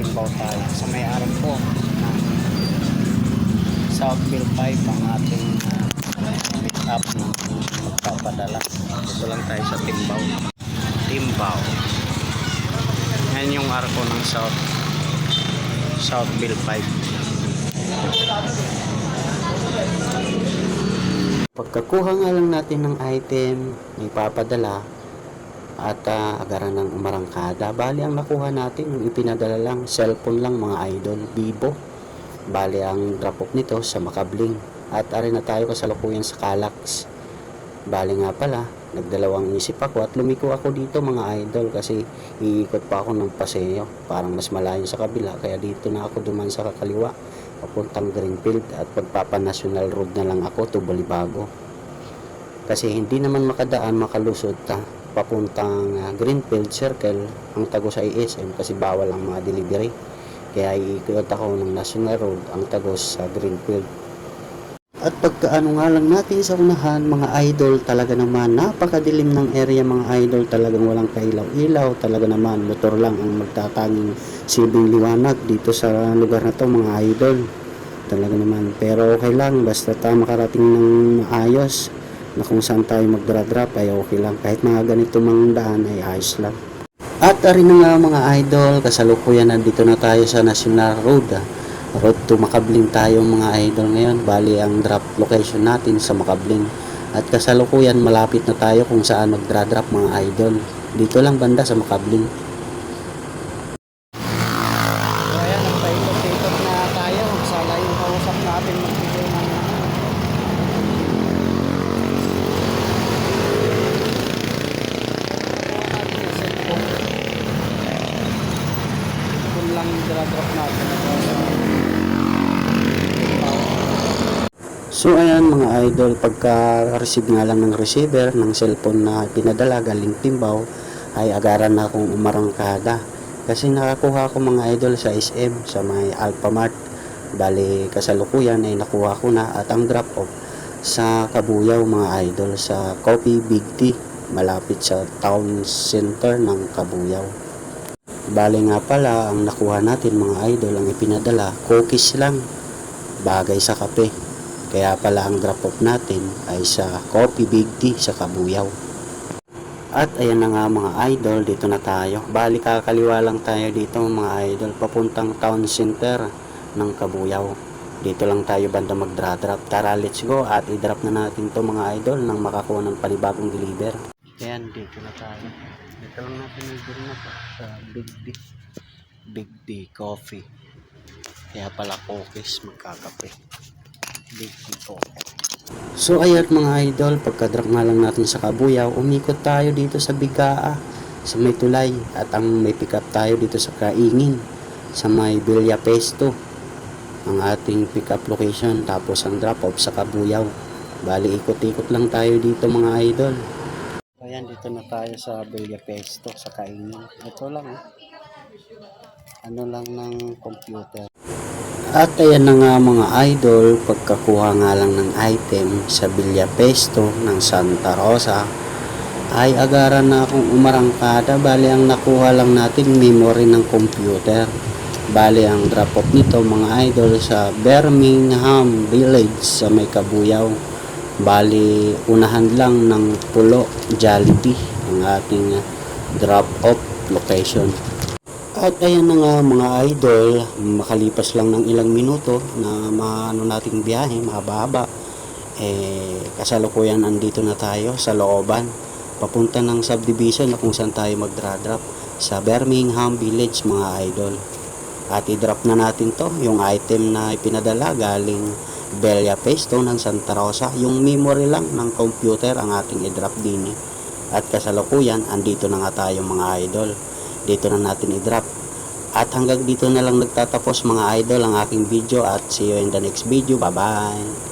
Timbaw tayo sa may araw po ng Southville 5 ang ating meet up ng magpapadala. Dito lang tayo sa Timbaw. Yan yung arko ng Southville 5. Pagkakuha nga lang natin ng item na ipapadala at agaran ng umarangkada, bali ang nakuha natin yung ipinadala lang, cellphone lang mga idol, Vivo. Bali ang drop off nito sa Makabling at ari na tayo kasalukuyan sa Calax. Bali nga pala, nagdalawang isip ako at lumiko ako dito mga idol kasi iikot pa ako ng paseo, parang mas malayo sa kabila, kaya dito na ako duman sa kakaliwa papuntang Greenfield at pagpapa National Road na lang ako to Balibago kasi hindi naman makalusot papuntang Greenfield Circle ang tagos sa ISM kasi bawal ang mga delivery, kaya iikot ako ng National Road ang tagos sa Greenfield. At pagkaano nga lang natin sa unahan mga idol, talaga naman napakadilim ng area mga idol, talagang walang kailaw-ilaw, talaga naman motor lang ang magtatanging silbing liwanag dito sa lugar na to mga idol, talaga naman. Pero okay lang, basta tayo makarating ng ayos na kung saan tayo magdra-drop ay okay lang, kahit mga ganito mang daan ay ayos lang. At arin na nga mga idol, kasalukuyan nandito na tayo sa National Road to Makabling tayo mga idol ngayon. Bali ang drop location natin sa Makabling at kasalukuyan malapit na tayo kung saan magdra-drop mga idol, dito lang banda sa Makabling. So ayan, nagpaikot-ikot na tayo, sana yung kausap natin magbigay ng lang yung dra-drop natin. So ayan mga idol, pagka-receive nga lang ng receiver ng cellphone na pinadala galing Timbaw ay agaran na akong umarangkada kasi nakakuha ko mga idol sa SM sa may Alphamart. Bali kasalukuyan ay nakuha ko na at ang drop off sa Kabuyaw mga idol sa Coffee Big T malapit sa town center ng Kabuyaw. Bali nga pala ang nakuha natin mga idol, ang ipinadala cookies lang, bagay sa kape. Kaya pala ang drop off natin ay sa Coffee Big T sa Kabuyaw. At ayan na nga mga idol, dito na tayo. Bali kakaliwa lang tayo dito mga idol, papuntang town center ng Kabuyaw. Dito lang tayo banda magdra-drop. Tara, let's go at i-drop na natin to mga idol nang makakuha ng panibagong deliver. Ayan, dito na tayo. Dito lang natin i-drop na to sa Big D Coffee. Kaya pala cookies, magkakape. Big D Coffee. So ayan mga idol, pagka-drop nga lang natin sa Kabuyaw, umikot tayo dito sa Bigaa, sa may tulay, at ang may pick up tayo dito sa Kaingin, sa may Villa Pesto, ang ating pick up location, tapos ang drop off sa Kabuyaw. Bali ikot-ikot lang tayo dito mga idol. Ayan, dito na tayo sa Villa Pesto, sa Kaingin. Ito lang ano lang ng computer. At ayan na nga mga idol, pagkakuha nga lang ng item sa Villa Pesto ng Santa Rosa ay agaran na akong umarangkada. Bali ang nakuha lang natin memory ng computer. Bali ang drop off nito mga idol sa Birmingham Village sa may Kabuyaw. Bali unahan lang ng Pulo Jollibee ang ating drop off location. At ayan na nga mga idol, makalipas lang ng ilang minuto na maano nating biyahe, mahaba-haba, kasalukuyan andito na tayo sa looban, papunta ng subdivision na kung saan tayo magdra-drop sa Birmingham Village mga idol. At i-drop na natin to, yung item na ipinadala galing Villa Pesto ng Santa Rosa, yung memory lang ng computer ang ating i-drop din. At kasalukuyan, andito na nga tayo mga idol. Dito na natin i-drop. At hanggang dito na lang nagtatapos mga idol ang aking video at see you in the next video. Bye bye.